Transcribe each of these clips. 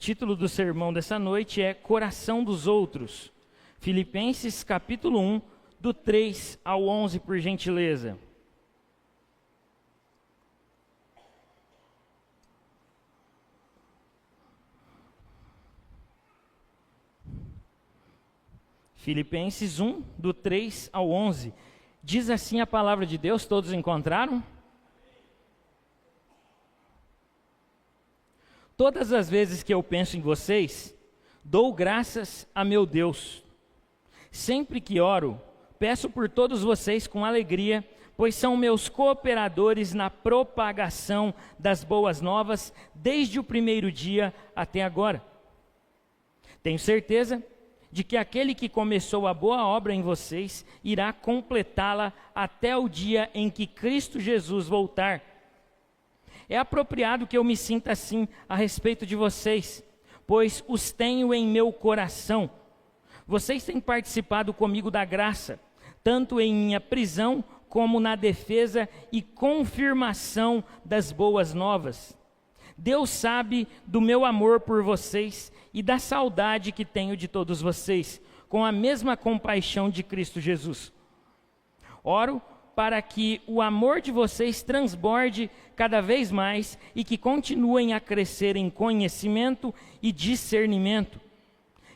título do sermão dessa noite é Coração dos Outros. Filipenses capítulo 1, do 3 ao 11, por gentileza. Filipenses 1, do 3 ao 11. Diz assim a palavra de Deus, todos encontraram? Todas as vezes que eu penso em vocês, dou graças a meu Deus. Sempre que oro, peço por todos vocês com alegria, pois são meus cooperadores na propagação das boas novas, desde o primeiro dia até agora. Tenho certeza de que aquele que começou a boa obra em vocês, irá completá-la até o dia em que Cristo Jesus voltar. É apropriado que eu me sinta assim a respeito de vocês, pois os tenho em meu coração. Vocês têm participado comigo da graça, tanto em minha prisão, como na defesa e confirmação das boas novas. Deus sabe do meu amor por vocês e da saudade que tenho de todos vocês, com a mesma compaixão de Cristo Jesus. Oro para que o amor de vocês transborde cada vez mais e que continuem a crescer em conhecimento e discernimento.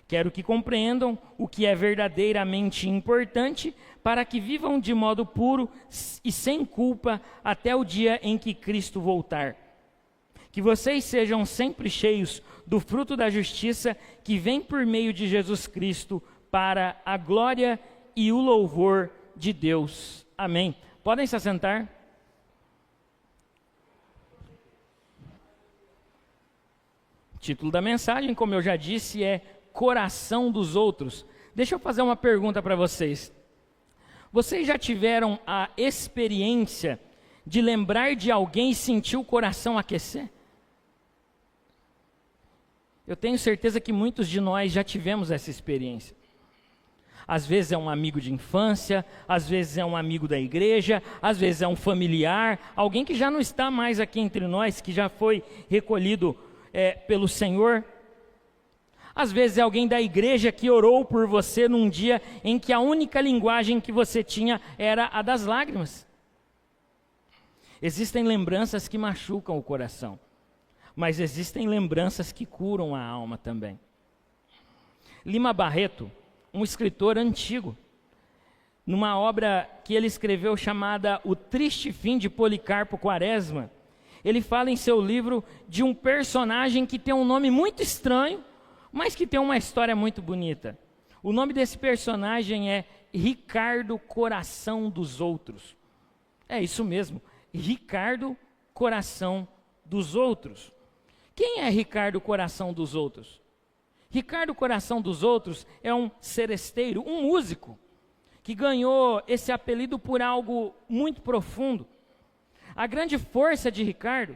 Quero que compreendam o que é verdadeiramente importante para que vivam de modo puro e sem culpa até o dia em que Cristo voltar. Que vocês sejam sempre cheios do fruto da justiça que vem por meio de Jesus Cristo para a glória e o louvor de Deus. Amém. Podem se assentar? O título da mensagem, como eu já disse, é Coração dos Outros. Deixa eu fazer uma pergunta para vocês. Vocês já tiveram a experiência de lembrar de alguém e sentir o coração aquecer? Eu tenho certeza que muitos de nós já tivemos essa experiência. Às vezes é um amigo de infância, às vezes é um amigo da igreja, às vezes é um familiar, alguém que já não está mais aqui entre nós, que já foi recolhido pelo Senhor. Às vezes é alguém da igreja que orou por você num dia em que a única linguagem que você tinha era a das lágrimas. Existem lembranças que machucam o coração, mas existem lembranças que curam a alma também. Lima Barreto, um escritor antigo, numa obra que ele escreveu chamada O Triste Fim de Policarpo Quaresma, ele fala em seu livro de um personagem que tem um nome muito estranho, mas que tem uma história muito bonita. O nome desse personagem é Ricardo Coração dos Outros. É isso mesmo, Ricardo Coração dos Outros. Quem é Ricardo Coração dos Outros? Ricardo Coração dos Outros é um seresteiro, um músico, que ganhou esse apelido por algo muito profundo. A grande força de Ricardo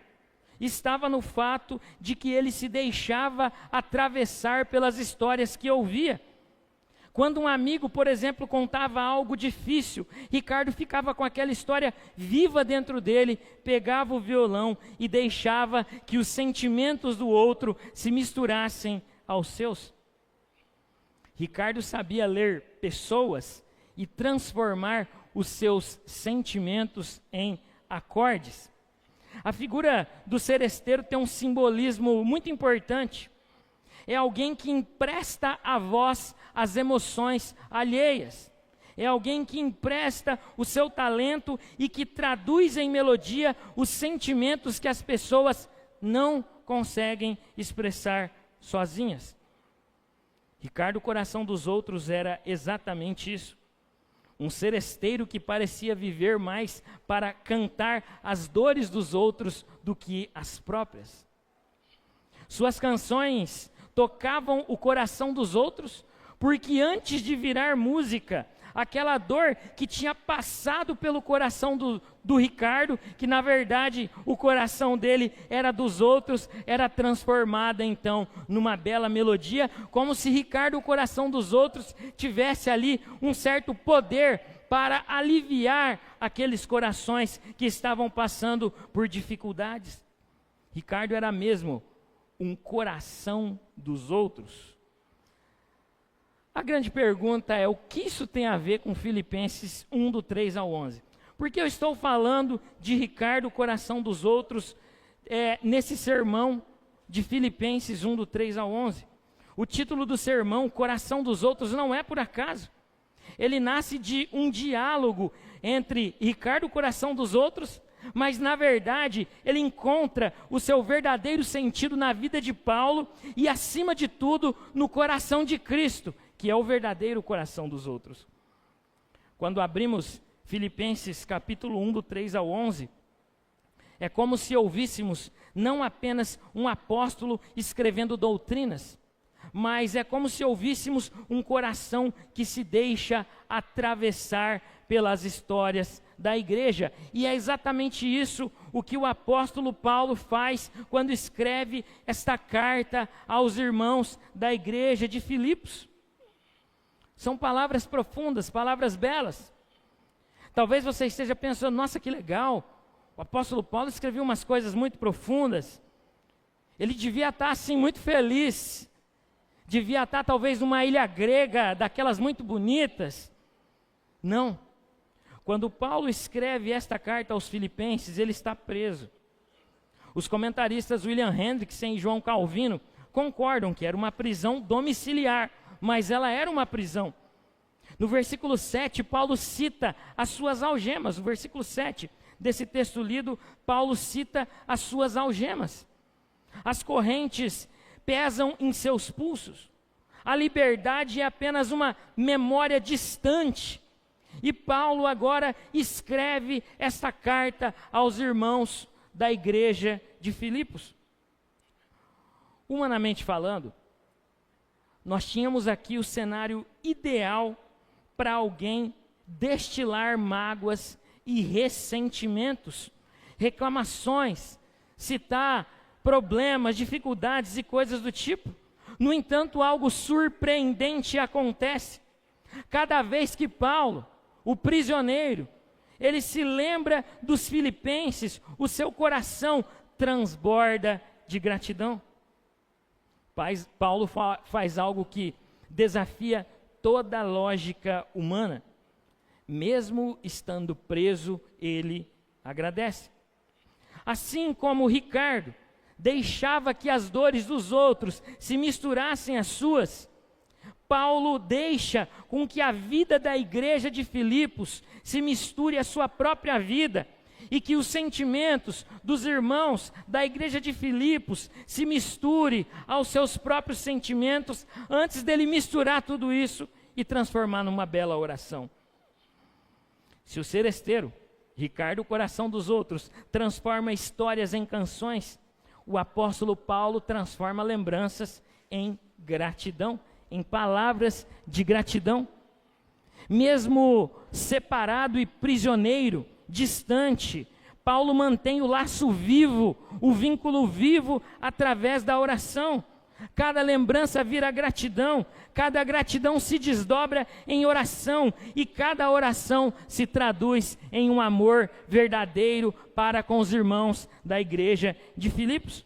estava no fato de que ele se deixava atravessar pelas histórias que ouvia. Quando um amigo, por exemplo, contava algo difícil, Ricardo ficava com aquela história viva dentro dele, pegava o violão e deixava que os sentimentos do outro se misturassem aos seus. Ricardo sabia ler pessoas e transformar os seus sentimentos em acordes. A figura do seresteiro tem um simbolismo muito importante. É alguém que empresta a voz às emoções alheias. É alguém que empresta o seu talento e que traduz em melodia os sentimentos que as pessoas não conseguem expressar sozinhas. Ricardo Coração dos Outros era exatamente isso. Um seresteiro que parecia viver mais para cantar as dores dos outros do que as próprias. Suas canções tocavam o coração dos outros, porque antes de virar música, aquela dor que tinha passado pelo coração do Ricardo, que na verdade o coração dele era dos outros, era transformada então numa bela melodia, como se Ricardo, o coração dos outros, tivesse ali um certo poder para aliviar aqueles corações que estavam passando por dificuldades. Ricardo era mesmo um coração dos outros? A grande pergunta é, o que isso tem a ver com Filipenses 1, do 3 ao 11? Porque eu estou falando de Ricardo, o coração dos outros, nesse sermão de Filipenses 1, do 3 ao 11. O título do sermão, Coração dos Outros, não é por acaso. Ele nasce de um diálogo entre Ricardo, o coração dos outros, mas na verdade ele encontra o seu verdadeiro sentido na vida de Paulo e, acima de tudo, no coração de Cristo, que é o verdadeiro coração dos outros. Quando abrimos Filipenses capítulo 1, do 3 ao 11, é como se ouvíssemos não apenas um apóstolo escrevendo doutrinas, mas é como se ouvíssemos um coração que se deixa atravessar pelas histórias da igreja. E é exatamente isso o que o apóstolo Paulo faz quando escreve esta carta aos irmãos da igreja de Filipos. São palavras profundas, palavras belas. Talvez você esteja pensando, nossa, que legal, o apóstolo Paulo escreveu umas coisas muito profundas. Ele devia estar assim muito feliz. Devia estar talvez numa ilha grega, daquelas muito bonitas. Não. Quando Paulo escreve esta carta aos Filipenses, ele está preso. Os comentaristas William Hendrickson e João Calvino concordam que era uma prisão domiciliar, mas ela era uma prisão. No versículo 7, Paulo cita as suas algemas. No versículo 7 desse texto lido, Paulo cita as suas algemas. As correntes pesam em seus pulsos. A liberdade é apenas uma memória distante. E Paulo agora escreve esta carta aos irmãos da igreja de Filipos. Humanamente falando, nós tínhamos aqui o cenário ideal para alguém destilar mágoas e ressentimentos, reclamações, citar problemas, dificuldades e coisas do tipo. No entanto, algo surpreendente acontece. Cada vez que Paulo, o prisioneiro, ele se lembra dos filipenses, o seu coração transborda de gratidão. Paulo faz algo que desafia toda a lógica humana. Mesmo estando preso, ele agradece. Assim como Ricardo deixava que as dores dos outros se misturassem às suas, Paulo deixa com que a vida da igreja de Filipos se misture à sua própria vida e que os sentimentos dos irmãos da igreja de Filipos se misture aos seus próprios sentimentos antes dele misturar tudo isso e transformar numa bela oração. Se o seresteiro, Ricardo, o coração dos outros, transforma histórias em canções, o apóstolo Paulo transforma lembranças em gratidão, em palavras de gratidão. Mesmo separado e prisioneiro, distante, Paulo mantém o laço vivo, o vínculo vivo através da oração. Cada lembrança vira gratidão, cada gratidão se desdobra em oração e cada oração se traduz em um amor verdadeiro para com os irmãos da igreja de Filipos.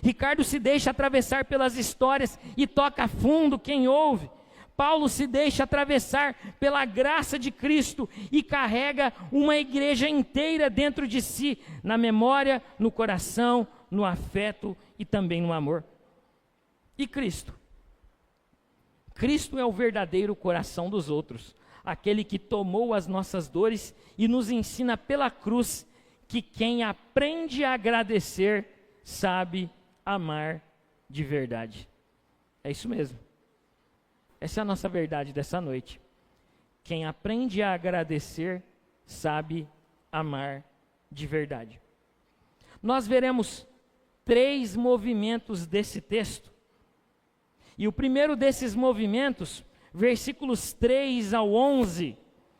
Ricardo se deixa atravessar pelas histórias e toca fundo quem ouve. Paulo se deixa atravessar pela graça de Cristo e carrega uma igreja inteira dentro de si, na memória, no coração, no afeto e também no amor. E Cristo? Cristo é o verdadeiro coração dos outros, aquele que tomou as nossas dores e nos ensina pela cruz que quem aprende a agradecer sabe amar de verdade. É isso mesmo. Essa é a nossa verdade dessa noite. Quem aprende a agradecer sabe amar de verdade. Nós veremos 3 movimentos desse texto. E o primeiro desses movimentos, versículos 3 ao 11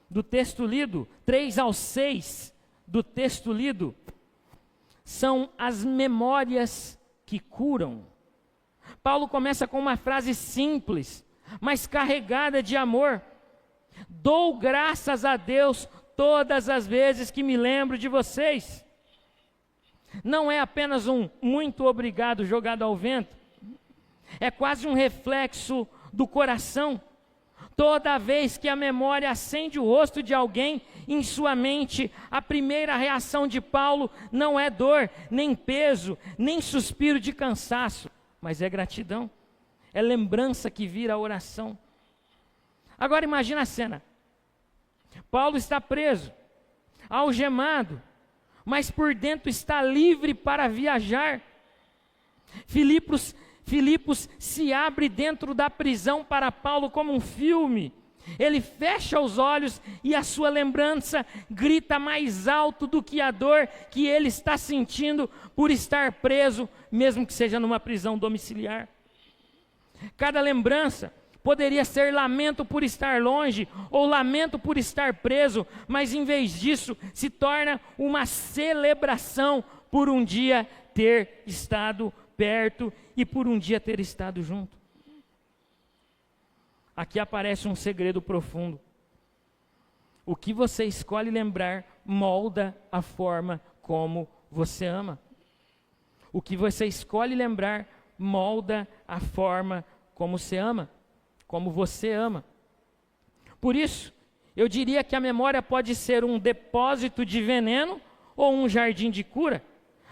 do texto lido, 3 ao 6 do texto lido, são as memórias que curam. Paulo começa com uma frase simples, mas carregada de amor. Dou graças a Deus todas as vezes que me lembro de vocês. Não é apenas um muito obrigado jogado ao vento. É quase um reflexo do coração. Toda vez que a memória acende o rosto de alguém em sua mente, a primeira reação de Paulo não é dor, nem peso, nem suspiro de cansaço, mas é gratidão. É lembrança que vira oração. Agora imagina a cena. Paulo está preso, algemado, mas por dentro está livre para viajar. Filipos se abre dentro da prisão para Paulo como um filme. Ele fecha os olhos e a sua lembrança grita mais alto do que a dor que ele está sentindo por estar preso, mesmo que seja numa prisão domiciliar. Cada lembrança poderia ser lamento por estar longe ou lamento por estar preso, mas em vez disso se torna uma celebração por um dia ter estado perto e por um dia ter estado junto. Aqui aparece um segredo profundo. O que você escolhe lembrar molda a forma como você ama. O que você escolhe lembrar molda a forma como você ama. Como você ama. Por isso, eu diria que a memória pode ser um depósito de veneno ou um jardim de cura.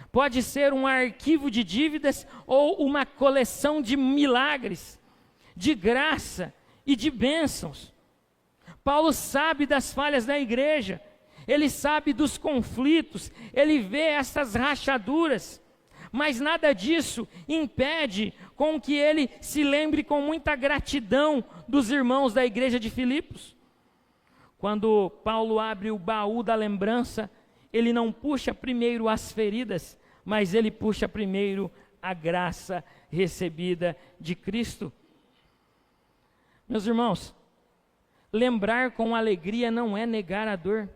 Pode ser um arquivo de dívidas ou uma coleção de milagres, de graça e de bênçãos. Paulo sabe das falhas da igreja, ele sabe dos conflitos, ele vê essas rachaduras, mas nada disso impede com que ele se lembre com muita gratidão dos irmãos da igreja de Filipos. Quando Paulo abre o baú da lembrança, ele não puxa primeiro as feridas, mas ele puxa primeiro a graça recebida de Cristo. Meus irmãos, lembrar com alegria não é negar a dor,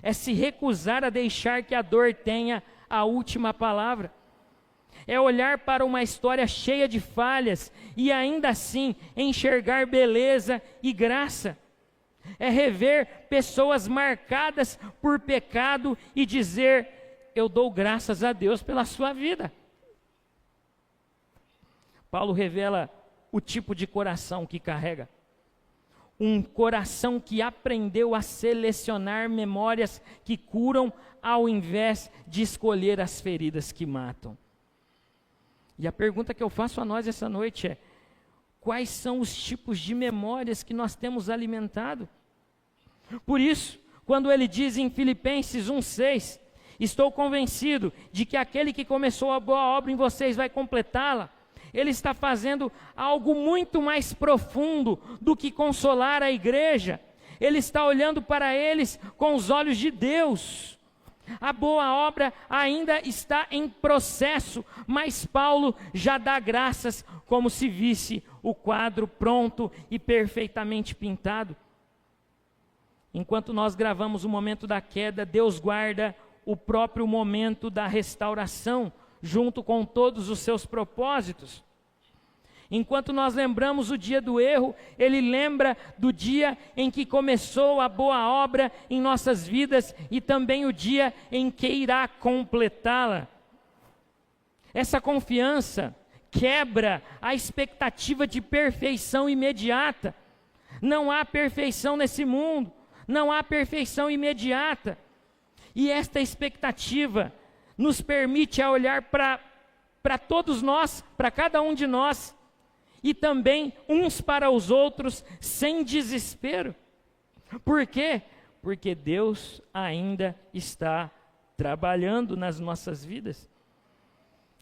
é se recusar a deixar que a dor tenha a última palavra. É olhar para uma história cheia de falhas e ainda assim enxergar beleza e graça. É rever pessoas marcadas por pecado e dizer: eu dou graças a Deus pela sua vida. Paulo revela o tipo de coração que carrega. Um coração que aprendeu a selecionar memórias que curam ao invés de escolher as feridas que matam. E a pergunta que eu faço a nós essa noite é: quais são os tipos de memórias que nós temos alimentado? Por isso, quando ele diz em Filipenses 1,6, estou convencido de que aquele que começou a boa obra em vocês vai completá-la, ele está fazendo algo muito mais profundo do que consolar a igreja. Ele está olhando para eles com os olhos de Deus. A boa obra ainda está em processo, mas Paulo já dá graças como se visse o quadro pronto e perfeitamente pintado. Enquanto nós gravamos o momento da queda, Deus guarda o próprio momento da restauração, junto com todos os seus propósitos. Enquanto nós lembramos o dia do erro, Ele lembra do dia em que começou a boa obra em nossas vidas e também o dia em que irá completá-la. Essa confiança quebra a expectativa de perfeição imediata. Não há perfeição nesse mundo, não há perfeição imediata. E esta expectativa nos permite a olhar para todos nós, para cada um de nós, e também uns para os outros, sem desespero. Por quê? Porque Deus ainda está trabalhando nas nossas vidas.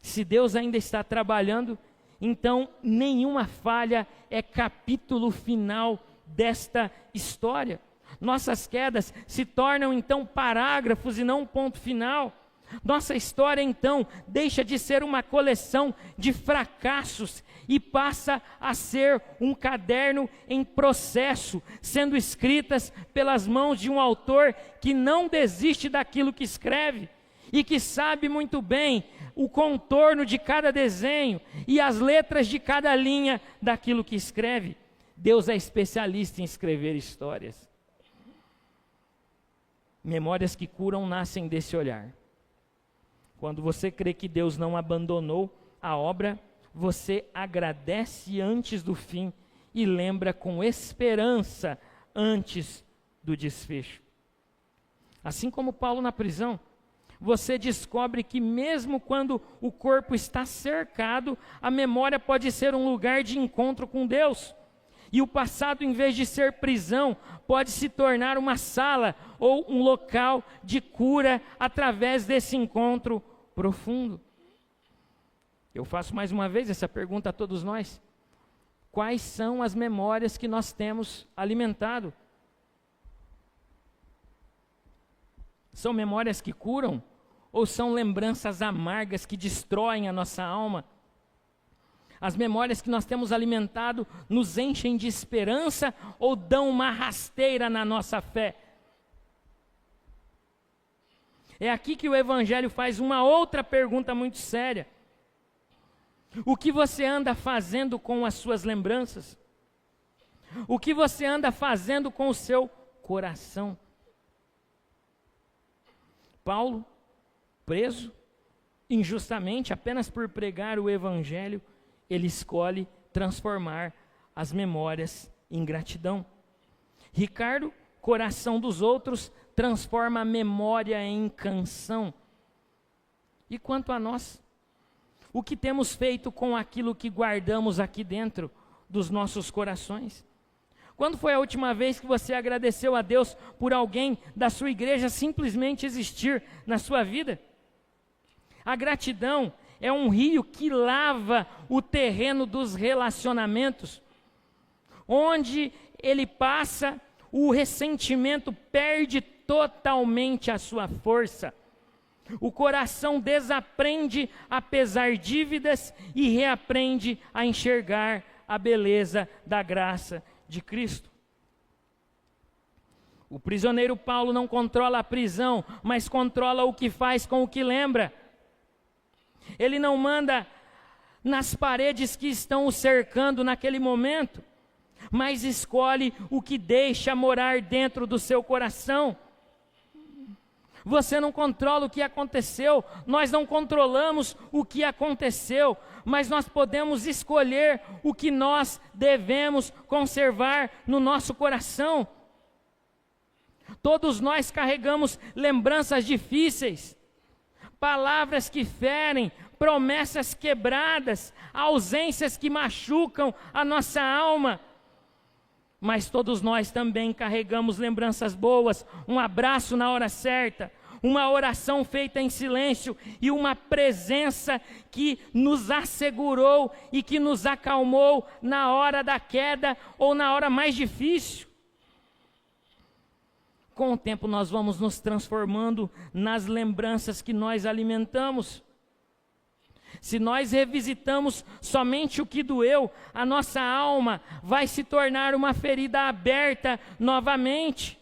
Se Deus ainda está trabalhando, então nenhuma falha é capítulo final desta história. Nossas quedas se tornam então parágrafos e não um ponto final. Nossa história então deixa de ser uma coleção de fracassos e passa a ser um caderno em processo, sendo escritas pelas mãos de um autor que não desiste daquilo que escreve e que sabe muito bem o contorno de cada desenho e as letras de cada linha daquilo que escreve. Deus é especialista em escrever histórias. Memórias que curam nascem desse olhar. Quando você crê que Deus não abandonou a obra, você agradece antes do fim e lembra com esperança antes do desfecho. Assim como Paulo na prisão, você descobre que mesmo quando o corpo está cercado, a memória pode ser um lugar de encontro com Deus. E o passado, em vez de ser prisão, pode se tornar uma sala ou um local de cura através desse encontro profundo. Eu faço mais uma vez essa pergunta a todos nós. Quais são as memórias que nós temos alimentado? São memórias que curam? Ou são lembranças amargas que destroem a nossa alma? As memórias que nós temos alimentado nos enchem de esperança ou dão uma rasteira na nossa fé? É aqui que o Evangelho faz uma outra pergunta muito séria. O que você anda fazendo com as suas lembranças? O que você anda fazendo com o seu coração? Paulo, preso injustamente apenas por pregar o Evangelho, ele escolhe transformar as memórias em gratidão. Ricardo, coração dos outros, transforma a memória em canção. E quanto a nós? O que temos feito com aquilo que guardamos aqui dentro dos nossos corações? Quando foi a última vez que você agradeceu a Deus por alguém da sua igreja simplesmente existir na sua vida? A gratidão é um rio que lava o terreno dos relacionamentos. Onde ele passa, o ressentimento perde totalmente a sua força. O coração desaprende a pesar dívidas e reaprende a enxergar a beleza da graça de Cristo. O prisioneiro Paulo não controla a prisão, mas controla o que faz com o que lembra. Ele não manda nas paredes que estão o cercando naquele momento, mas escolhe o que deixa morar dentro do seu coração. Você não controla o que aconteceu, nós não controlamos o que aconteceu, mas nós podemos escolher o que nós devemos conservar no nosso coração. Todos nós carregamos lembranças difíceis, palavras que ferem, promessas quebradas, ausências que machucam a nossa alma. Mas todos nós também carregamos lembranças boas, um abraço na hora certa, uma oração feita em silêncio e uma presença que nos assegurou e que nos acalmou na hora da queda ou na hora mais difícil. Com o tempo nós vamos nos transformando nas lembranças que nós alimentamos. Se nós revisitamos somente o que doeu, a nossa alma vai se tornar uma ferida aberta novamente.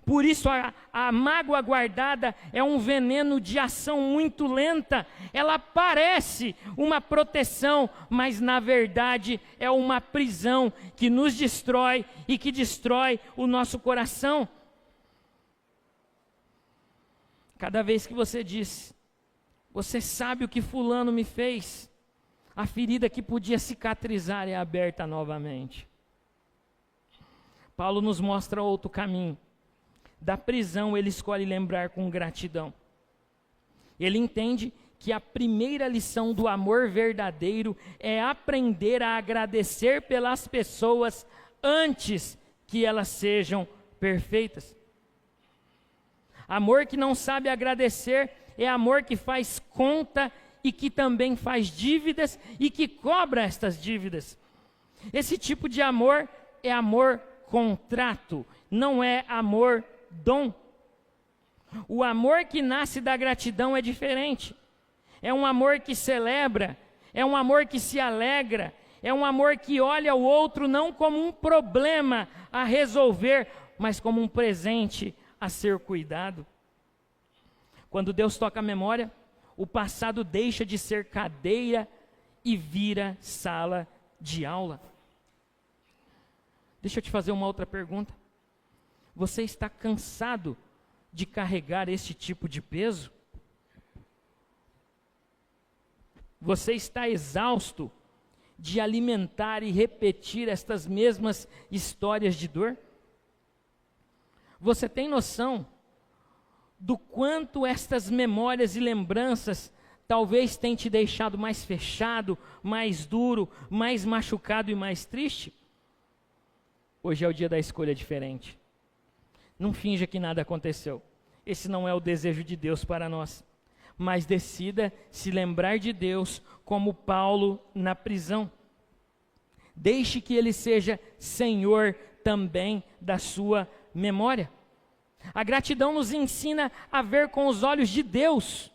Por isso a mágoa guardada é um veneno de ação muito lenta. Ela parece uma proteção, mas na verdade é uma prisão que nos destrói e que destrói o nosso coração. Cada vez que você diz: você sabe o que fulano me fez, a ferida que podia cicatrizar é aberta novamente. Paulo nos mostra outro caminho. Da prisão ele escolhe lembrar com gratidão. Ele entende que a primeira lição do amor verdadeiro é aprender a agradecer pelas pessoas antes que elas sejam perfeitas. Amor que não sabe agradecer é amor que faz conta e que também faz dívidas e que cobra estas dívidas. Esse tipo de amor é amor contrato, não é amor dom. O amor que nasce da gratidão é diferente. É um amor que celebra, é um amor que se alegra, é um amor que olha o outro não como um problema a resolver, mas como um presente a ser cuidado. Quando Deus toca a memória, o passado deixa de ser cadeira e vira sala de aula. Deixa eu te fazer uma outra pergunta. Você está cansado de carregar este tipo de peso? Você está exausto de alimentar e repetir estas mesmas histórias de dor? Você tem noção do quanto estas memórias e lembranças talvez tenham te deixado mais fechado, mais duro, mais machucado e mais triste? Hoje é o dia da escolha diferente. Não finja que nada aconteceu. Esse não é o desejo de Deus para nós. Mas decida se lembrar de Deus como Paulo na prisão. Deixe que Ele seja Senhor também da sua memória. A gratidão nos ensina a ver com os olhos de Deus.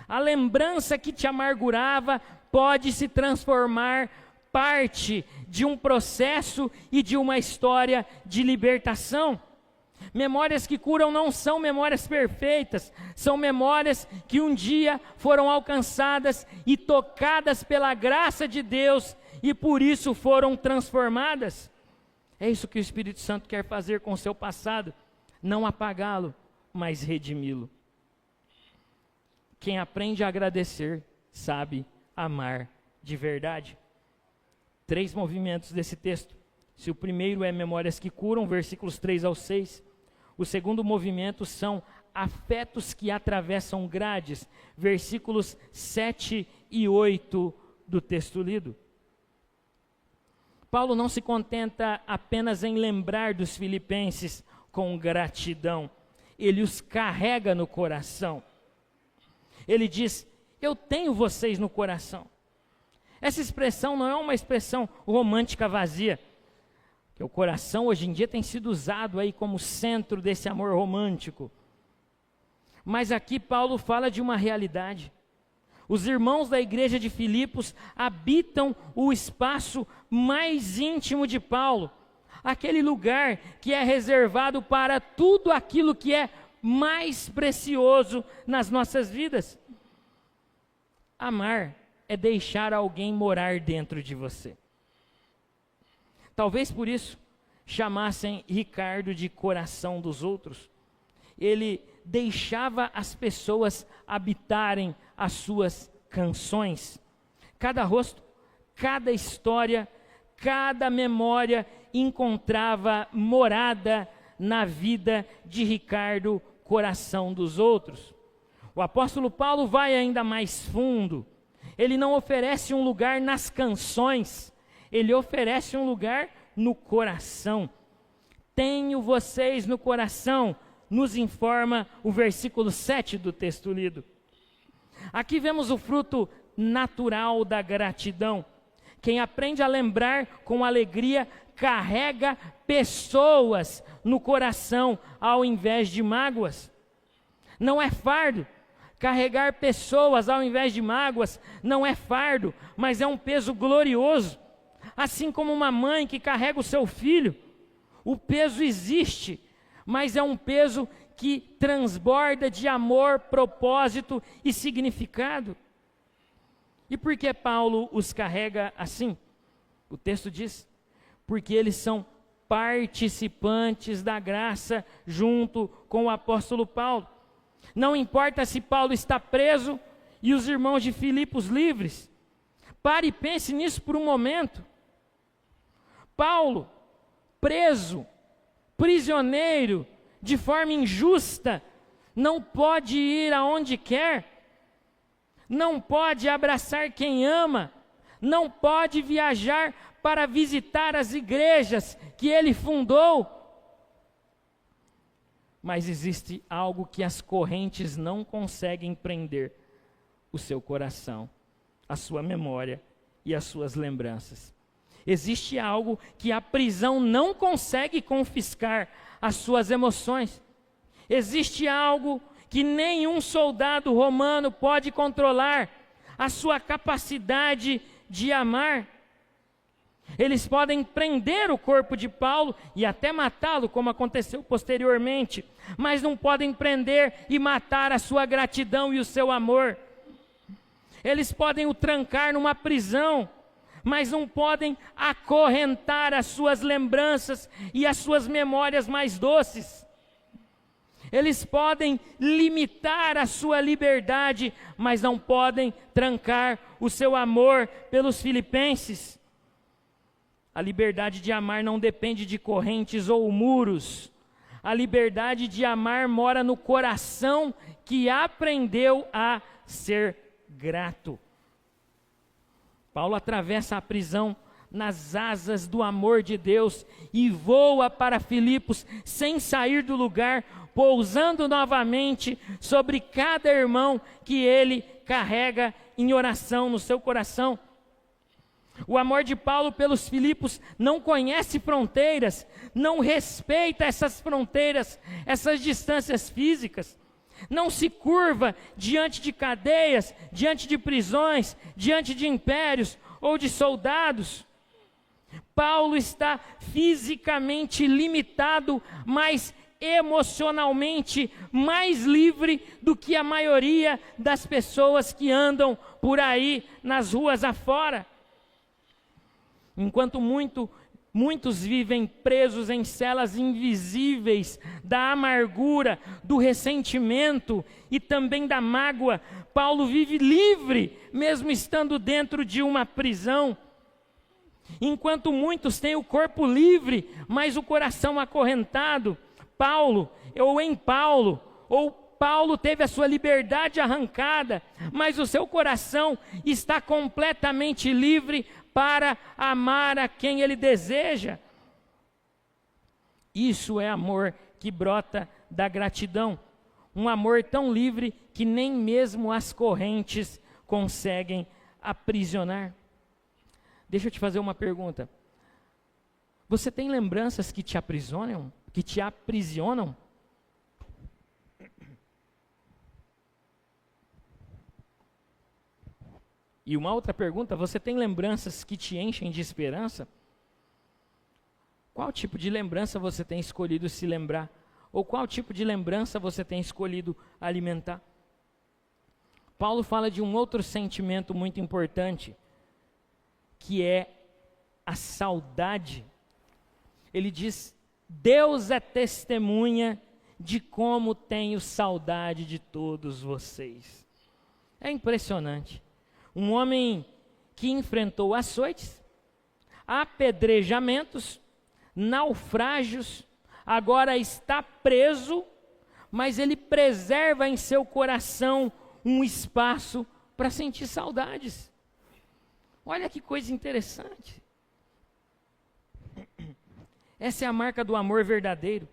A lembrança que te amargurava pode se transformar parte de um processo e de uma história de libertação. Memórias que curam não são memórias perfeitas, são memórias que um dia foram alcançadas e tocadas pela graça de Deus e por isso foram transformadas. É isso que o Espírito Santo quer fazer com o seu passado, não apagá-lo, mas redimi-lo. Quem aprende a agradecer, sabe amar de verdade. 3 movimentos desse texto. Se o primeiro é memórias que curam, versículos 3 ao 6. O segundo movimento são afetos que atravessam grades, versículos 7 e 8 do texto lido. Paulo não se contenta apenas em lembrar dos filipenses com gratidão. Ele os carrega no coração. Ele diz, eu tenho vocês no coração. Essa expressão não é uma expressão romântica vazia. Que o coração hoje em dia tem sido usado aí como centro desse amor romântico. Mas aqui Paulo fala de uma realidade. Os irmãos da igreja de Filipos habitam o espaço mais íntimo de Paulo. Aquele lugar que é reservado para tudo aquilo que é mais precioso nas nossas vidas. Amar é deixar alguém morar dentro de você. Talvez por isso chamassem Ricardo de coração dos outros. Ele deixava as pessoas habitarem as suas canções. Cada rosto, cada história, cada memória encontrava morada na vida de Ricardo, coração dos outros. O apóstolo Paulo vai ainda mais fundo. Ele não oferece um lugar nas canções, ele oferece um lugar no coração. Tenho vocês no coração, nos informa o versículo 7 do texto lido. Aqui vemos o fruto natural da gratidão. Quem aprende a lembrar com alegria, carrega pessoas no coração ao invés de mágoas. Não é fardo. Carregar pessoas ao invés de mágoas não é fardo, mas é um peso glorioso. Assim como uma mãe que carrega o seu filho, o peso existe, mas é um peso que transborda de amor, propósito e significado. E por que Paulo os carrega assim? O texto diz, porque eles são participantes da graça junto com o apóstolo Paulo. Não importa se Paulo está preso e os irmãos de Filipos livres. Pare e pense nisso por um momento. Paulo, preso, prisioneiro, de forma injusta, não pode ir aonde quer, não pode abraçar quem ama, não pode viajar para visitar as igrejas que ele fundou. Mas existe algo que as correntes não conseguem prender: o seu coração, a sua memória e as suas lembranças. Existe algo que a prisão não consegue confiscar: as suas emoções. Existe algo que nenhum soldado romano pode controlar: a sua capacidade de amar. Eles podem prender o corpo de Paulo e até matá-lo, como aconteceu posteriormente, mas não podem prender e matar a sua gratidão e o seu amor. Eles podem o trancar numa prisão, mas não podem acorrentar as suas lembranças e as suas memórias mais doces. Eles podem limitar a sua liberdade, mas não podem trancar o seu amor pelos filipenses. A liberdade de amar não depende de correntes ou muros. A liberdade de amar mora no coração que aprendeu a ser grato. Paulo atravessa a prisão nas asas do amor de Deus e voa para Filipos sem sair do lugar, pousando novamente sobre cada irmão que ele carrega em oração no seu coração. O amor de Paulo pelos Filipos não conhece fronteiras, não respeita essas fronteiras, essas distâncias físicas, não se curva diante de cadeias, diante de prisões, diante de impérios ou de soldados. Paulo está fisicamente limitado, mas emocionalmente mais livre do que a maioria das pessoas que andam por aí nas ruas afora. Enquanto muitos vivem presos em celas invisíveis da amargura, do ressentimento e também da mágoa, Paulo vive livre, mesmo estando dentro de uma prisão. Enquanto muitos têm o corpo livre, mas o coração acorrentado, Paulo teve a sua liberdade arrancada, mas o seu coração está completamente livre para amar a quem ele deseja. Isso é amor que brota da gratidão, um amor tão livre que nem mesmo as correntes conseguem aprisionar. Deixa eu te fazer uma pergunta. Você tem lembranças que te aprisionam? Que te aprisionam? E uma outra pergunta, você tem lembranças que te enchem de esperança? Qual tipo de lembrança você tem escolhido se lembrar? Ou qual tipo de lembrança você tem escolhido alimentar? Paulo fala de um outro sentimento muito importante, que é a saudade. Ele diz: Deus é testemunha de como tenho saudade de todos vocês. É impressionante. Um homem que enfrentou açoites, apedrejamentos, naufrágios, agora está preso, mas ele preserva em seu coração um espaço para sentir saudades. Olha que coisa interessante. Essa é a marca do amor verdadeiro.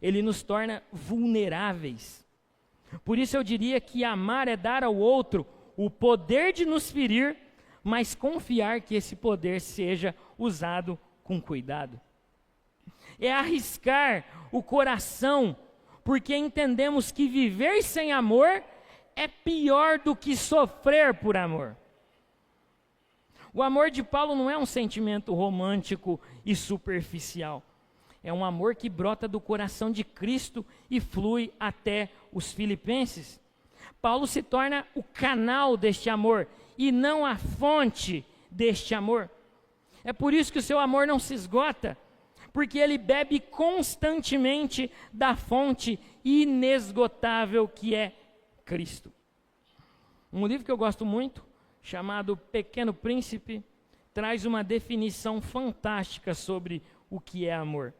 Ele nos torna vulneráveis. Por isso eu diria que amar é dar ao outro o poder de nos ferir, mas confiar que esse poder seja usado com cuidado. É arriscar o coração, porque entendemos que viver sem amor é pior do que sofrer por amor. O amor de Paulo não é um sentimento romântico e superficial. É um amor que brota do coração de Cristo e flui até os filipenses. Paulo se torna o canal deste amor e não a fonte deste amor. É por isso que o seu amor não se esgota, porque ele bebe constantemente da fonte inesgotável que é Cristo. Um livro que eu gosto muito, chamado Pequeno Príncipe, traz uma definição fantástica sobre o que é amor.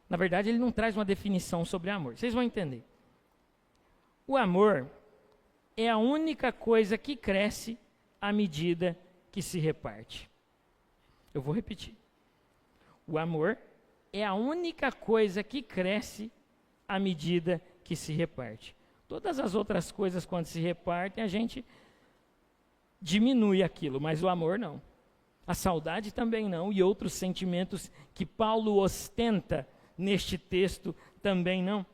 Na verdade, ele não traz uma definição sobre amor. Vocês vão entender. O amor é a única coisa que cresce à medida que se reparte. Eu vou repetir. O amor é a única coisa que cresce à medida que se reparte. Todas as outras coisas, quando se repartem, a gente diminui aquilo, mas o amor não. A saudade também não, e outros sentimentos que Paulo ostenta neste texto também não.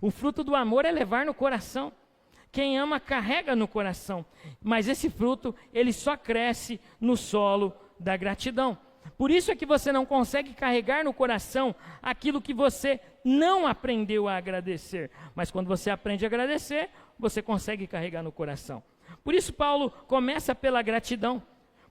O fruto do amor é levar no coração. Quem ama carrega no coração, mas esse fruto, ele só cresce no solo da gratidão. Por isso é que você não consegue carregar no coração aquilo que você não aprendeu a agradecer. Mas quando você aprende a agradecer, você consegue carregar no coração. Por isso Paulo começa pela gratidão,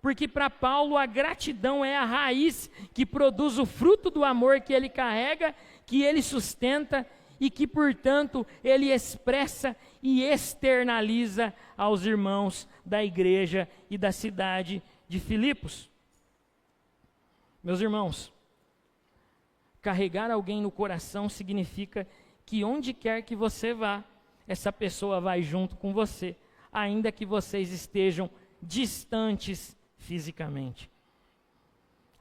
porque para Paulo a gratidão é a raiz que produz o fruto do amor que ele carrega, que ele sustenta e que, portanto, ele expressa e externaliza aos irmãos da igreja e da cidade de Filipos. Meus irmãos, carregar alguém no coração significa que onde quer que você vá, essa pessoa vai junto com você, ainda que vocês estejam distantes fisicamente.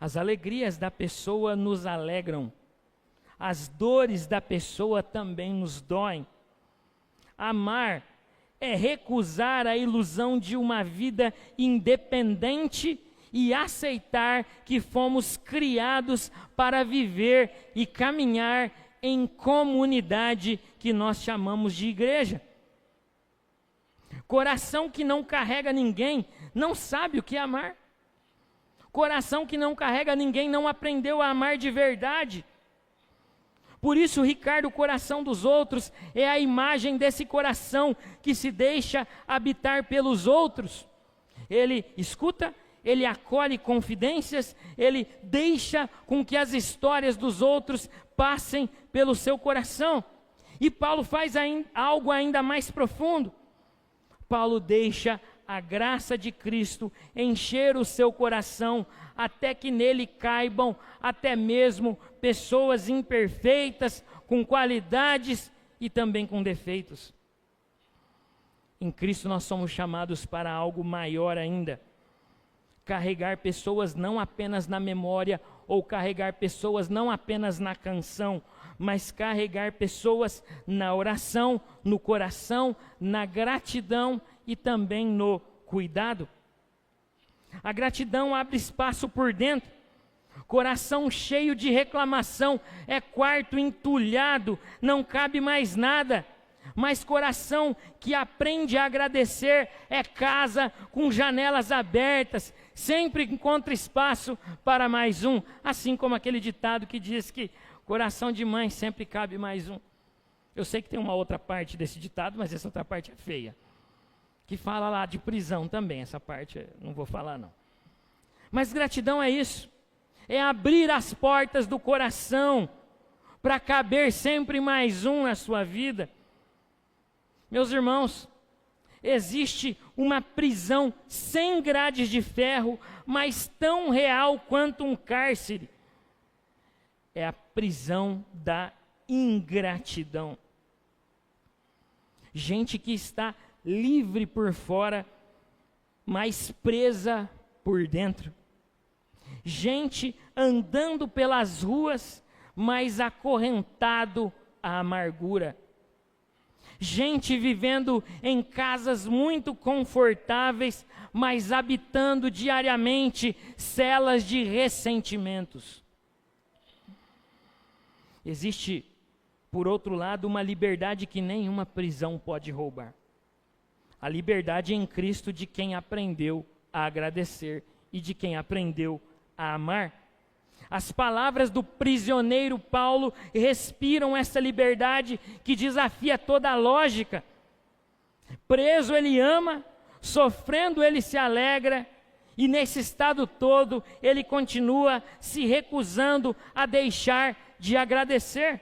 As alegrias da pessoa nos alegram, as dores da pessoa também nos doem. Amar é recusar a ilusão de uma vida independente e aceitar que fomos criados para viver e caminhar em comunidade que nós chamamos de igreja. Coração que não carrega ninguém não sabe o que é amar. Coração que não carrega ninguém não aprendeu a amar de verdade. Por isso, Ricardo, o coração dos outros é a imagem desse coração que se deixa habitar pelos outros. Ele escuta, ele acolhe confidências, ele deixa com que as histórias dos outros passem pelo seu coração. E Paulo faz algo ainda mais profundo. Paulo deixa a graça de Cristo encher o seu coração, até que nele caibam até mesmo pessoas imperfeitas, com qualidades e também com defeitos. Em Cristo nós somos chamados para algo maior ainda. Carregar pessoas não apenas na memória, ou carregar pessoas não apenas na canção, mas carregar pessoas na oração, no coração, na gratidão e também no cuidado. A gratidão abre espaço por dentro. Coração cheio de reclamação é quarto entulhado, não cabe mais nada. Mas coração que aprende a agradecer é casa com janelas abertas, sempre encontra espaço para mais um. Assim como aquele ditado que diz que coração de mãe sempre cabe mais um. Eu sei que tem uma outra parte desse ditado, mas essa outra parte é feia. Que fala lá de prisão também, essa parte eu não vou falar não. Mas gratidão é isso, é abrir as portas do coração para caber sempre mais um na sua vida. Meus irmãos, existe uma prisão sem grades de ferro, mas tão real quanto um cárcere. É a prisão da ingratidão. Gente que está livre por fora, mas presa por dentro. Gente andando pelas ruas, mas acorrentado à amargura. Gente vivendo em casas muito confortáveis, mas habitando diariamente celas de ressentimentos. Existe, por outro lado, uma liberdade que nenhuma prisão pode roubar. A liberdade em Cristo de quem aprendeu a agradecer e de quem aprendeu a amar. As palavras do prisioneiro Paulo respiram essa liberdade que desafia toda a lógica. Preso ele ama, sofrendo ele se alegra, e nesse estado todo ele continua se recusando a deixar de agradecer.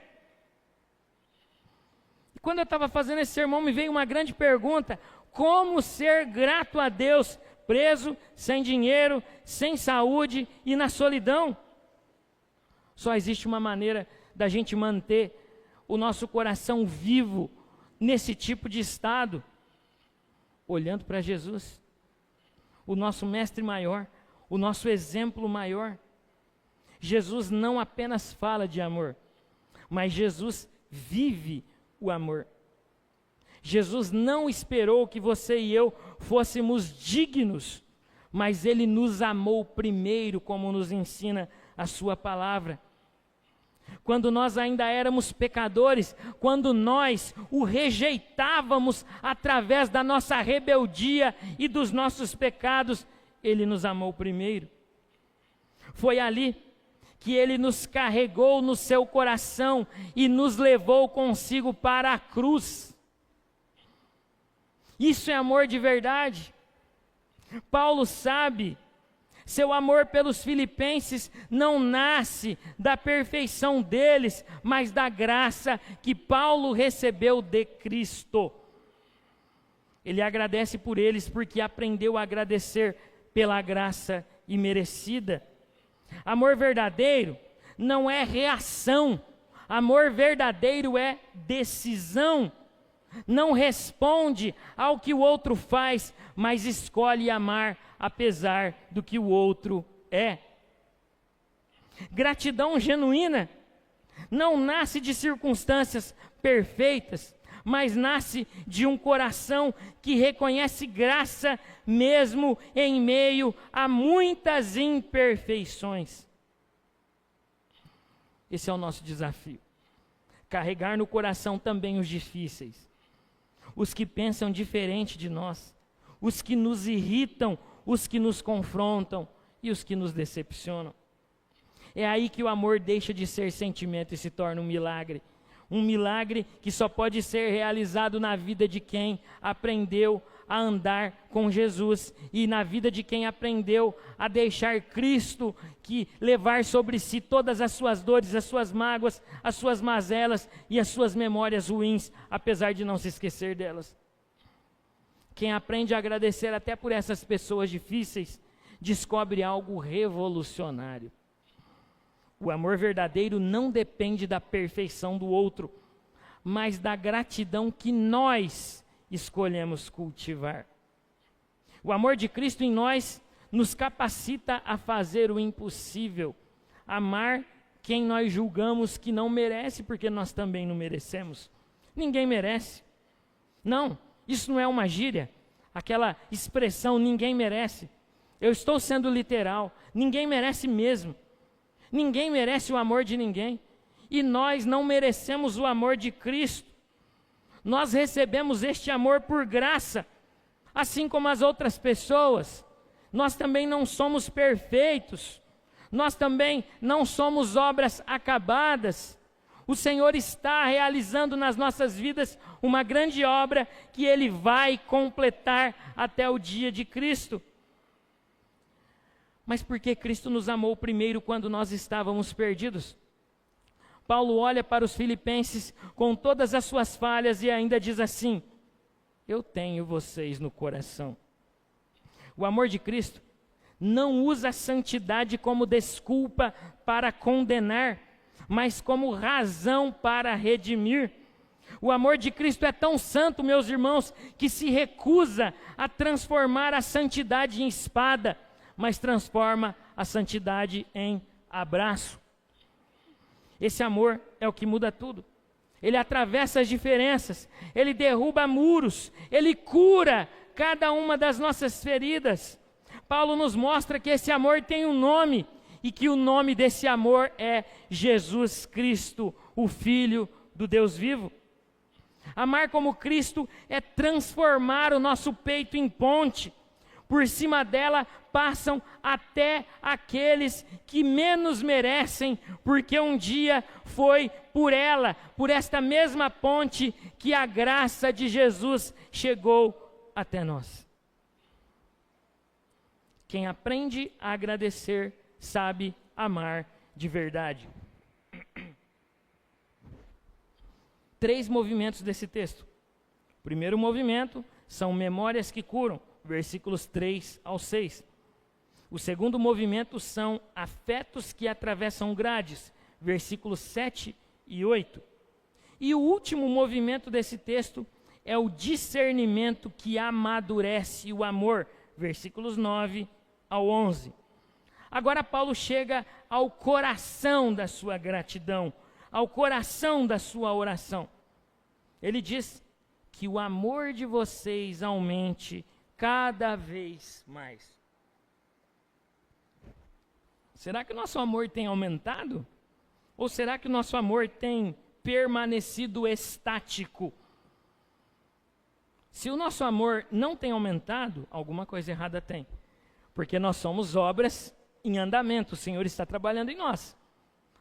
E quando eu estava fazendo esse sermão, me veio uma grande pergunta: como ser grato a Deus, preso, sem dinheiro, sem saúde e na solidão? Só existe uma maneira da gente manter o nosso coração vivo nesse tipo de estado, olhando para Jesus, o nosso mestre maior, o nosso exemplo maior. Jesus não apenas fala de amor, mas Jesus vive o amor. Jesus não esperou que você e eu fôssemos dignos, mas Ele nos amou primeiro, como nos ensina a sua palavra. Quando nós ainda éramos pecadores, quando nós o rejeitávamos através da nossa rebeldia e dos nossos pecados, Ele nos amou primeiro. Foi ali que Ele nos carregou no seu coração e nos levou consigo para a cruz. Isso é amor de verdade. Paulo sabe Seu amor pelos filipenses não nasce da perfeição deles, mas da graça que Paulo recebeu de Cristo. Ele agradece por eles porque aprendeu a agradecer pela graça imerecida. Amor verdadeiro não é reação, amor verdadeiro é decisão. Não responde ao que o outro faz, mas escolhe amar apesar do que o outro é. Gratidão genuína não nasce de circunstâncias perfeitas, mas nasce de um coração que reconhece graça mesmo em meio a muitas imperfeições. Esse é o nosso desafio. Carregar no coração também os difíceis, os que pensam diferente de nós, os que nos irritam, os que nos confrontam e os que nos decepcionam. É aí que o amor deixa de ser sentimento e se torna um milagre. Um milagre que só pode ser realizado na vida de quem aprendeu a andar com Jesus e na vida de quem aprendeu a deixar Cristo que levar sobre si todas as suas dores, as suas mágoas, as suas mazelas e as suas memórias ruins, apesar de não se esquecer delas. Quem aprende a agradecer até por essas pessoas difíceis, descobre algo revolucionário. O amor verdadeiro não depende da perfeição do outro, mas da gratidão que nós escolhemos cultivar. O amor de Cristo em nós nos capacita a fazer o impossível, amar quem nós julgamos que não merece, porque nós também não merecemos. Ninguém merece. Não, isso não é uma gíria, aquela expressão ninguém merece. Eu estou sendo literal, ninguém merece mesmo. Ninguém merece o amor de ninguém. E nós não merecemos o amor de Cristo. Nós recebemos este amor por graça, assim como as outras pessoas. Nós também não somos perfeitos. Nós também não somos obras acabadas. O Senhor está realizando nas nossas vidas uma grande obra que Ele vai completar até o dia de Cristo. Mas por que Cristo nos amou primeiro quando nós estávamos perdidos? Paulo olha para os filipenses com todas as suas falhas e ainda diz assim: eu tenho vocês no coração. O amor de Cristo não usa a santidade como desculpa para condenar, mas como razão para redimir. O amor de Cristo é tão santo, meus irmãos, que se recusa a transformar a santidade em espada, mas transforma a santidade em abraço. Esse amor é o que muda tudo. Ele atravessa as diferenças, ele derruba muros, ele cura cada uma das nossas feridas. Paulo nos mostra que esse amor tem um nome, e que o nome desse amor é Jesus Cristo, o Filho do Deus vivo. Amar como Cristo é transformar o nosso peito em ponte. Por cima dela passam até aqueles que menos merecem, porque um dia foi por ela, por esta mesma ponte, que a graça de Jesus chegou até nós. Quem aprende a agradecer, sabe amar de verdade. 3 movimentos desse texto. O primeiro movimento são memórias que curam, versículos 3 ao 6. O segundo movimento são afetos que atravessam grades, versículos 7 e 8. E o último movimento desse texto é o discernimento que amadurece o amor, versículos 9 ao 11. Agora Paulo chega ao coração da sua gratidão, ao coração da sua oração. Ele diz que o amor de vocês aumente cada vez mais. Será que o nosso amor tem aumentado? Ou será que o nosso amor tem permanecido estático? Se o nosso amor não tem aumentado, alguma coisa errada tem. Porque nós somos obras em andamento, o Senhor está trabalhando em nós.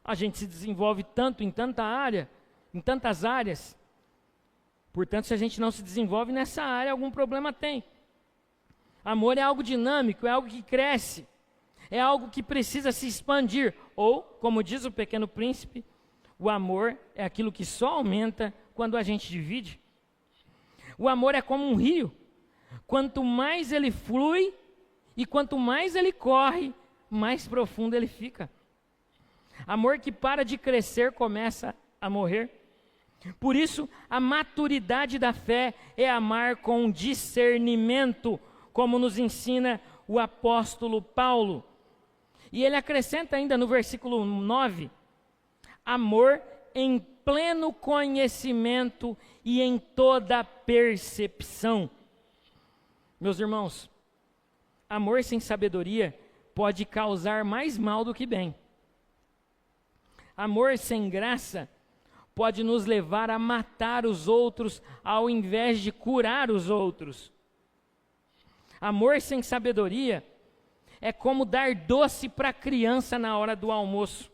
A gente se desenvolve tanto em tanta área, em tantas áreas. Portanto, se a gente não se desenvolve nessa área, algum problema tem. Amor é algo dinâmico, é algo que cresce. é algo que precisa se expandir. Ou, como diz o Pequeno Príncipe, o amor é aquilo que só aumenta quando a gente divide. O amor é como um rio. Quanto mais ele flui e quanto mais ele corre, mais profundo ele fica. Amor que para de crescer começa a morrer. Por isso, a maturidade da fé é amar com discernimento, como nos ensina o apóstolo Paulo. E ele acrescenta ainda no versículo 9, amor em pleno conhecimento e em toda percepção. Meus irmãos, amor sem sabedoria pode causar mais mal do que bem. Amor sem graça pode nos levar a matar os outros ao invés de curar os outros. Amor sem sabedoria é como dar doce para a criança na hora do almoço.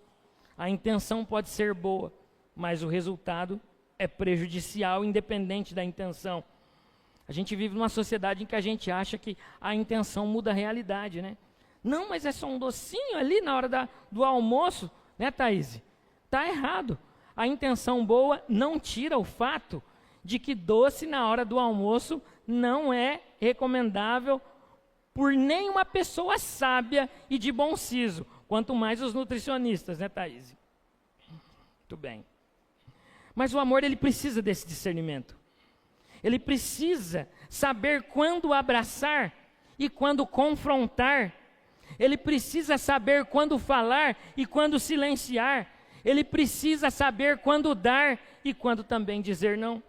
A intenção pode ser boa, mas o resultado é prejudicial, independente da intenção. A gente vive numa sociedade em que a gente acha que a intenção muda a realidade, né? Não, mas é só um docinho ali na hora do almoço, né, Thaís? Está errado. A intenção boa não tira o fato de que doce na hora do almoço não é recomendável por nenhuma pessoa sábia e de bom siso, quanto mais os nutricionistas, né, Thaís? Muito bem. Mas o amor, ele precisa desse discernimento. Ele precisa saber quando abraçar e quando confrontar. Ele precisa saber quando falar e quando silenciar. Ele precisa saber quando dar e quando também dizer não.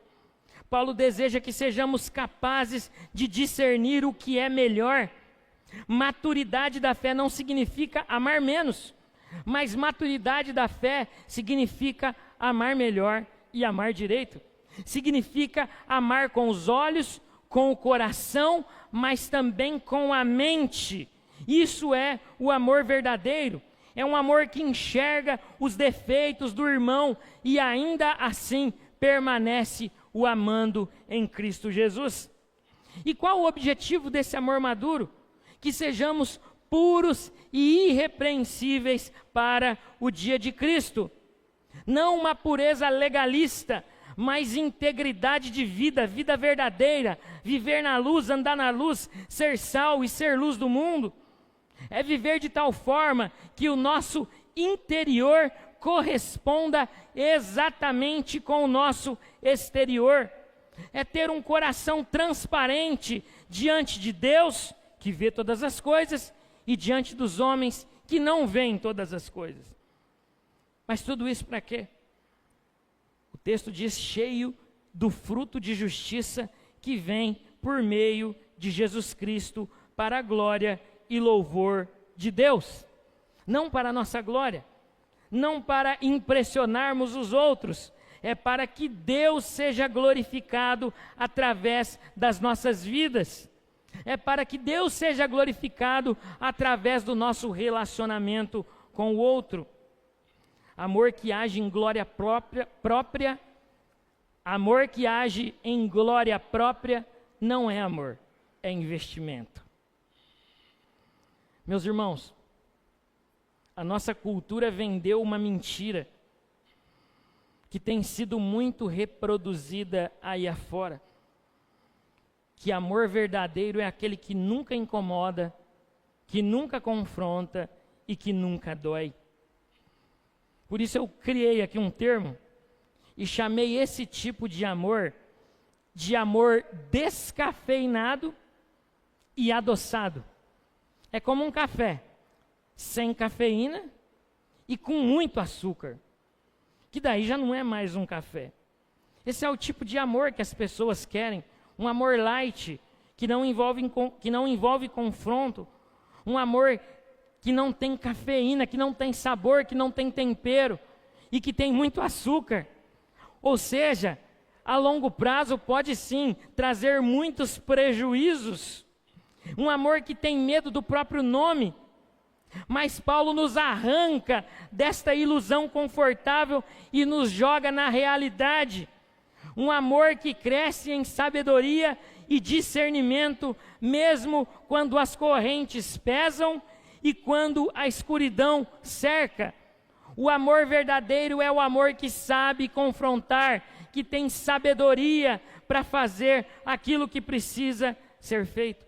Paulo deseja que sejamos capazes de discernir o que é melhor. Maturidade da fé não significa amar menos, mas maturidade da fé significa amar melhor e amar direito. Significa amar com os olhos, com o coração, mas também com a mente. Isso é o amor verdadeiro. É um amor que enxerga os defeitos do irmão e ainda assim permanece o amando em Cristo Jesus. E qual o objetivo desse amor maduro? Que sejamos puros e irrepreensíveis para o dia de Cristo. Não uma pureza legalista, mas integridade de vida, vida verdadeira, viver na luz, andar na luz, ser sal e ser luz do mundo. É viver de tal forma que o nosso interior corresponda exatamente com o nosso exterior. É ter um coração transparente diante de Deus, que vê todas as coisas, e diante dos homens, que não veem todas as coisas. Mas tudo isso para quê? O texto diz: cheio do fruto de justiça que vem por meio de Jesus Cristo, para a glória e louvor de Deus. Não para a nossa glória, não para impressionarmos os outros, é para que Deus seja glorificado através das nossas vidas. É para que Deus seja glorificado através do nosso relacionamento com o outro. Amor que age em glória própria, amor que age em glória própria não é amor, é investimento. Meus irmãos, a nossa cultura vendeu uma mentira que tem sido muito reproduzida aí afora, que amor verdadeiro é aquele que nunca incomoda, que nunca confronta e que nunca dói. Por isso eu criei aqui um termo e chamei esse tipo de amor descafeinado e adoçado. É como um café, sem cafeína e com muito açúcar, que daí já não é mais um café. Esse é o tipo de amor que as pessoas querem, um amor light, que não envolve confronto, um amor que não tem cafeína, que não tem sabor, que não tem tempero e que tem muito açúcar. Ou seja, a longo prazo pode sim trazer muitos prejuízos. Um amor que tem medo do próprio nome. Mas Paulo nos arranca desta ilusão confortável e nos joga na realidade. Um amor que cresce em sabedoria e discernimento, mesmo quando as correntes pesam e quando a escuridão cerca. O amor verdadeiro é o amor que sabe confrontar, que tem sabedoria para fazer aquilo que precisa ser feito.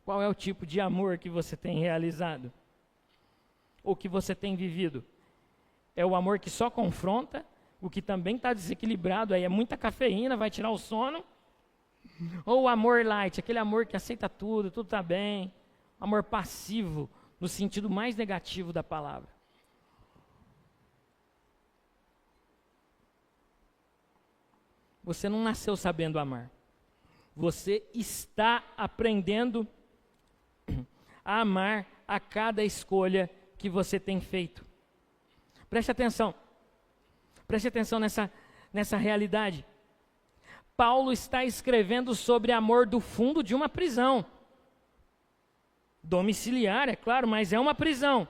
Qual é o tipo de amor que você tem realizado? Ou que você tem vivido? É o amor que só confronta, o que também está desequilibrado, aí é muita cafeína, vai tirar o sono? Ou o amor light, aquele amor que aceita tudo está bem, amor passivo, no sentido mais negativo da palavra. Você não nasceu sabendo amar. Você está aprendendo a amar a cada escolha que você tem feito. Preste atenção nessa realidade. Paulo está escrevendo sobre amor do fundo de uma prisão. Domiciliar, é claro, mas é uma prisão.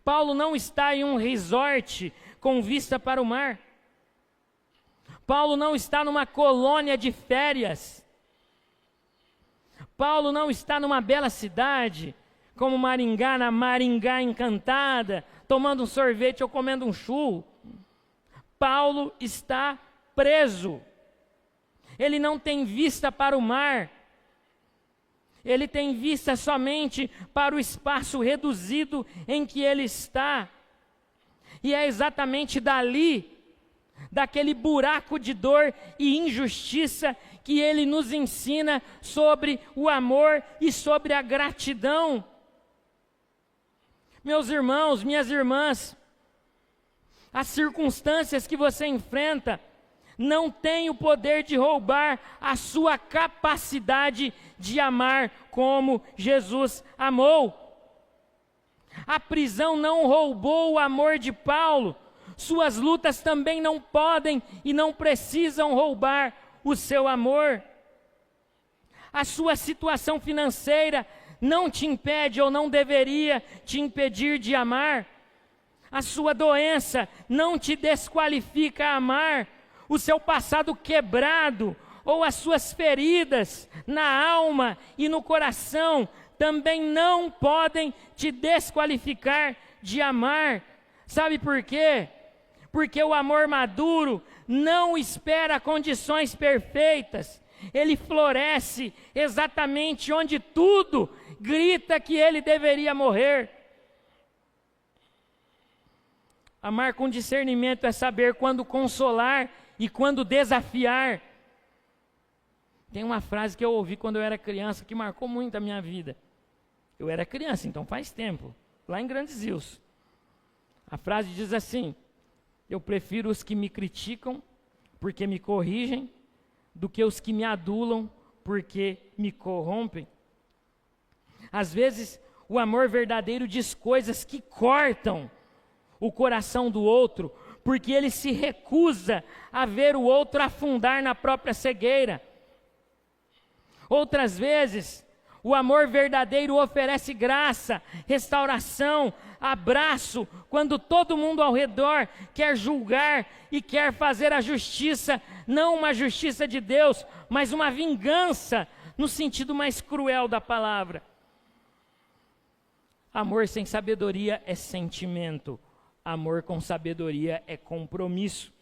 Paulo não está em um resort com vista para o mar. Paulo não está numa colônia de férias. Paulo não está numa bela cidade, como Maringá, na Maringá encantada, tomando um sorvete ou comendo um churro. Paulo está preso. Ele não tem vista para o mar. Ele tem vista somente para o espaço reduzido em que ele está. E é exatamente dali, daquele buraco de dor e injustiça, que ele nos ensina sobre o amor e sobre a gratidão. Meus irmãos, minhas irmãs, as circunstâncias que você enfrenta não têm o poder de roubar a sua capacidade de amar como Jesus amou. A prisão não roubou o amor de Paulo. Suas lutas também não podem e não precisam roubar o seu amor. A sua situação financeira não te impede ou não deveria te impedir de amar. A sua doença não te desqualifica a amar. O seu passado quebrado ou as suas feridas na alma e no coração também não podem te desqualificar de amar. Sabe por quê? Porque o amor maduro não espera condições perfeitas. Ele floresce exatamente onde tudo grita que ele deveria morrer. Amar com discernimento é saber quando consolar e quando desafiar. Tem uma frase que eu ouvi quando eu era criança que marcou muito a minha vida. Eu era criança, então faz tempo, lá em Grandes Rios. A frase diz assim: eu prefiro os que me criticam porque me corrigem, do que os que me adulam porque me corrompem. Às vezes, o amor verdadeiro diz coisas que cortam o coração do outro, porque ele se recusa a ver o outro afundar na própria cegueira. Outras vezes, o amor verdadeiro oferece graça, restauração, abraço, quando todo mundo ao redor quer julgar e quer fazer a justiça, não uma justiça de Deus, mas uma vingança, no sentido mais cruel da palavra. Amor sem sabedoria é sentimento. Amor com sabedoria é compromisso.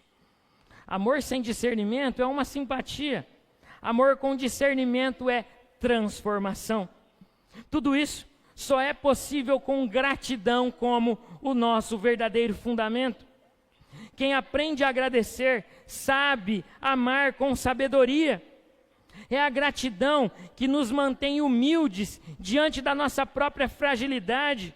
Amor sem discernimento é uma simpatia. Amor com discernimento é transformação. Tudo isso só é possível com gratidão como o nosso verdadeiro fundamento. Quem aprende a agradecer sabe amar com sabedoria. É a gratidão que nos mantém humildes diante da nossa própria fragilidade.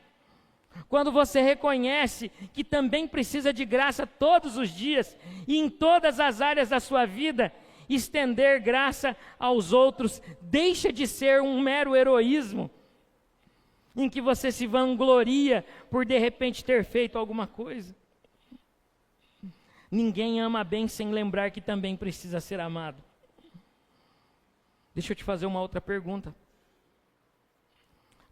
Quando você reconhece que também precisa de graça todos os dias e em todas as áreas da sua vida, estender graça aos outros deixa de ser um mero heroísmo, em que você se vangloria por de repente ter feito alguma coisa. Ninguém ama bem sem lembrar que também precisa ser amado. Deixa eu te fazer uma outra pergunta.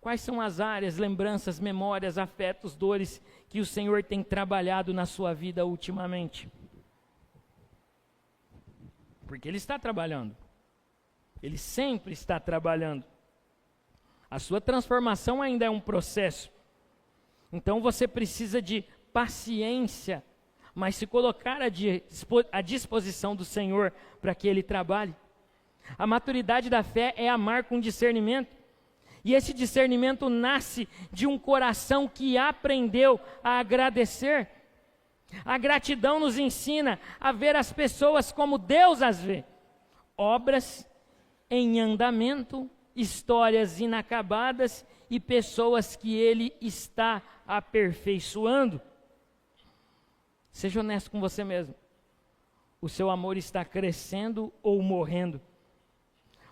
Quais são as áreas, lembranças, memórias, afetos, dores que o Senhor tem trabalhado na sua vida ultimamente? Porque Ele está trabalhando. Ele sempre está trabalhando. A sua transformação ainda é um processo. Então você precisa de paciência, mas se colocar à disposição do Senhor para que Ele trabalhe. A maturidade da fé é amar com discernimento. E esse discernimento nasce de um coração que aprendeu a agradecer. A gratidão nos ensina a ver as pessoas como Deus as vê. Obras em andamento, histórias inacabadas e pessoas que Ele está aperfeiçoando. Seja honesto com você mesmo. O seu amor está crescendo ou morrendo?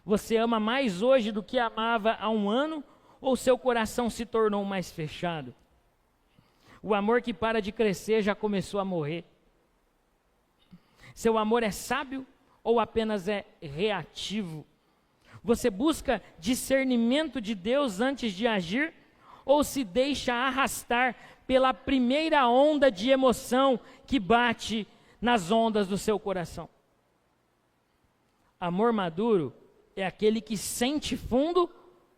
Você ama mais hoje do que amava há um ano, ou seu coração se tornou mais fechado? O amor que para de crescer já começou a morrer. Seu amor é sábio ou apenas é reativo? Você busca discernimento de Deus antes de agir, ou se deixa arrastar pela primeira onda de emoção que bate nas ondas do seu coração? Amor maduro é aquele que sente fundo,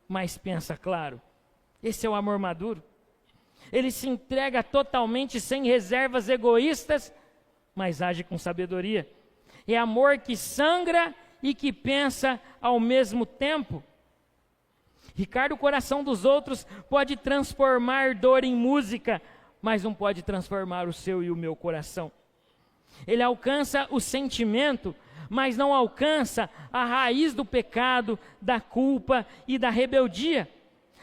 mas pensa claro. Esse é o amor maduro. Ele se entrega totalmente sem reservas egoístas, mas age com sabedoria. É amor que sangra e que pensa ao mesmo tempo. Ricardo, o coração dos outros pode transformar dor em música, mas não pode transformar o seu e o meu coração. Ele alcança o sentimento, mas não alcança a raiz do pecado, da culpa e da rebeldia.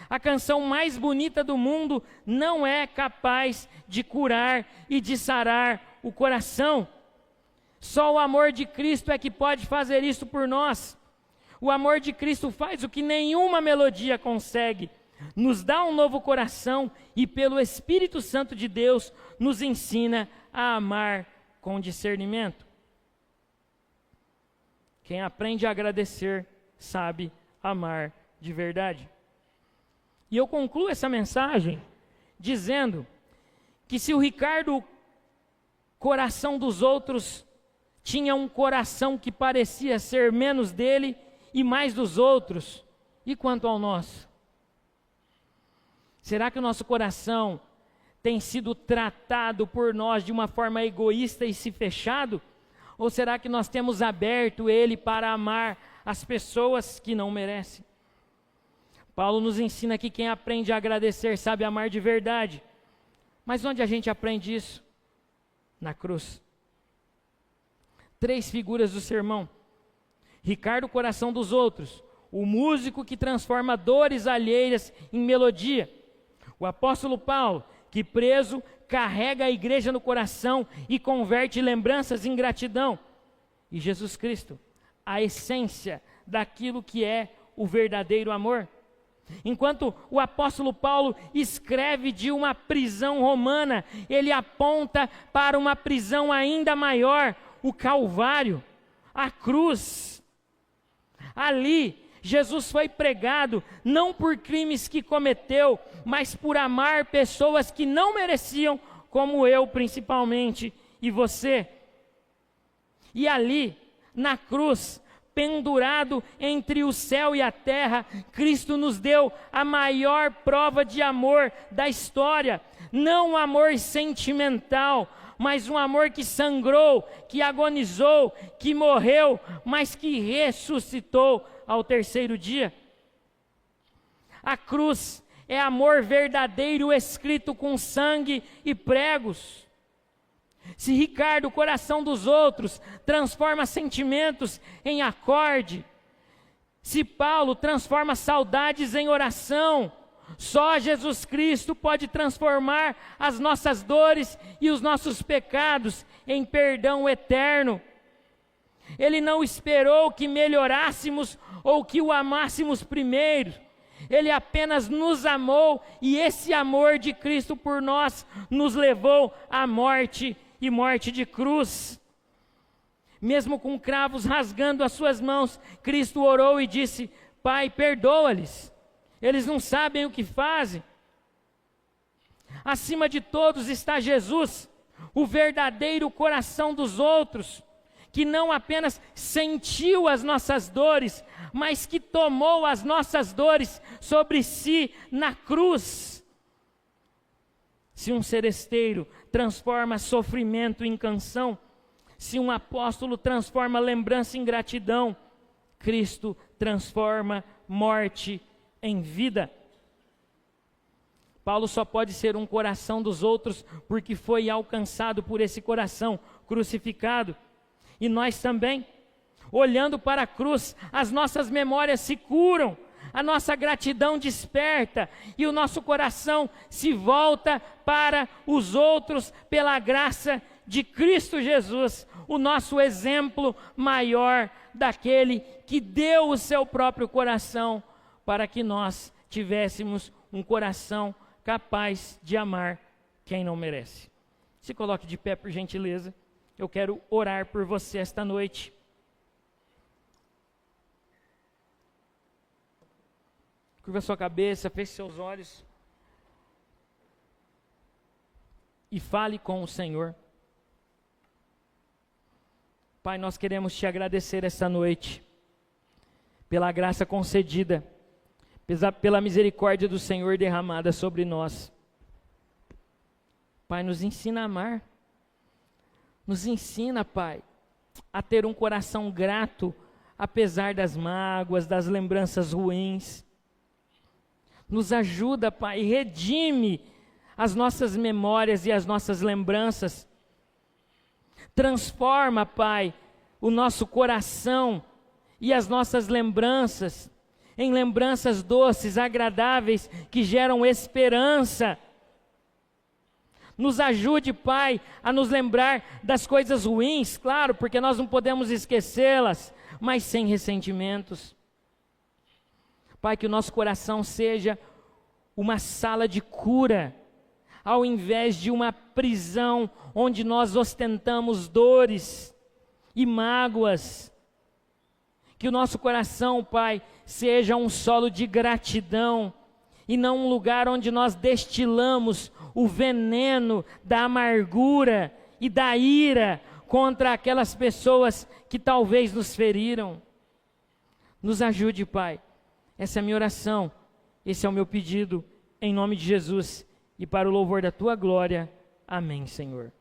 A canção mais bonita do mundo não é capaz de curar e de sarar o coração. Só o amor de Cristo é que pode fazer isso por nós. O amor de Cristo faz o que nenhuma melodia consegue. Nos dá um novo coração e pelo Espírito Santo de Deus nos ensina a amar com discernimento. Quem aprende a agradecer, sabe amar de verdade. E eu concluo essa mensagem dizendo que se o Ricardo, coração dos outros, tinha um coração que parecia ser menos dele e mais dos outros, e quanto ao nosso? Será que o nosso coração tem sido tratado por nós de uma forma egoísta e se fechado? Ou será que nós temos aberto ele para amar as pessoas que não merecem? Paulo nos ensina que quem aprende a agradecer sabe amar de verdade. Mas onde a gente aprende isso? Na cruz. 3 figuras do sermão. Ricardo, coração dos outros. O músico que transforma dores alheias em melodia. O apóstolo Paulo, que preso carrega a igreja no coração e converte lembranças em gratidão. E Jesus Cristo, a essência daquilo que é o verdadeiro amor. Enquanto o apóstolo Paulo escreve de uma prisão romana, ele aponta para uma prisão ainda maior, o Calvário, a cruz. Ali, Jesus foi pregado não por crimes que cometeu, mas por amar pessoas que não mereciam, como eu principalmente e você. E ali, na cruz, pendurado entre o céu e a terra, Cristo nos deu a maior prova de amor da história. Não um amor sentimental, mas um amor que sangrou, que agonizou, que morreu, mas que ressuscitou ao terceiro dia. A cruz é amor verdadeiro escrito com sangue e pregos. Se Ricardo, o coração dos outros, transforma sentimentos em acorde, se Paulo transforma saudades em oração, só Jesus Cristo pode transformar as nossas dores e os nossos pecados em perdão eterno. Ele não esperou que melhorássemos ou que o amássemos primeiro. Ele apenas nos amou e esse amor de Cristo por nós nos levou à morte e morte de cruz. Mesmo com cravos rasgando as suas mãos, Cristo orou e disse: Pai, perdoa-lhes, eles não sabem o que fazem. Acima de todos está Jesus, o verdadeiro coração dos outros, que não apenas sentiu as nossas dores, mas que tomou as nossas dores sobre si na cruz. Se um seresteiro transforma sofrimento em canção, se um apóstolo transforma lembrança em gratidão, Cristo transforma morte em vida. Paulo só pode ser um coração dos outros porque foi alcançado por esse coração crucificado. E nós também, olhando para a cruz, as nossas memórias se curam, a nossa gratidão desperta e o nosso coração se volta para os outros pela graça de Cristo Jesus, o nosso exemplo maior daquele que deu o seu próprio coração para que nós tivéssemos um coração capaz de amar quem não merece. Se coloque de pé, por gentileza. Eu quero orar por você esta noite. Curva sua cabeça, feche seus olhos e fale com o Senhor. Pai, nós queremos te agradecer esta noite pela graça concedida, pela misericórdia do Senhor derramada sobre nós. Pai, nos ensina a amar. Nos ensina, Pai, a ter um coração grato, apesar das mágoas, das lembranças ruins. Nos ajuda, Pai, redime as nossas memórias e as nossas lembranças. Transforma, Pai, o nosso coração e as nossas lembranças em lembranças doces, agradáveis, que geram esperança. Nos ajude, Pai, a nos lembrar das coisas ruins, claro, porque nós não podemos esquecê-las, mas sem ressentimentos. Pai, que o nosso coração seja uma sala de cura, ao invés de uma prisão onde nós ostentamos dores e mágoas. Que o nosso coração, Pai, seja um solo de gratidão e não um lugar onde nós destilamos o veneno da amargura e da ira contra aquelas pessoas que talvez nos feriram. Nos ajude, Pai. Essa é a minha oração, esse é o meu pedido, em nome de Jesus e para o louvor da Tua glória. Amém, Senhor.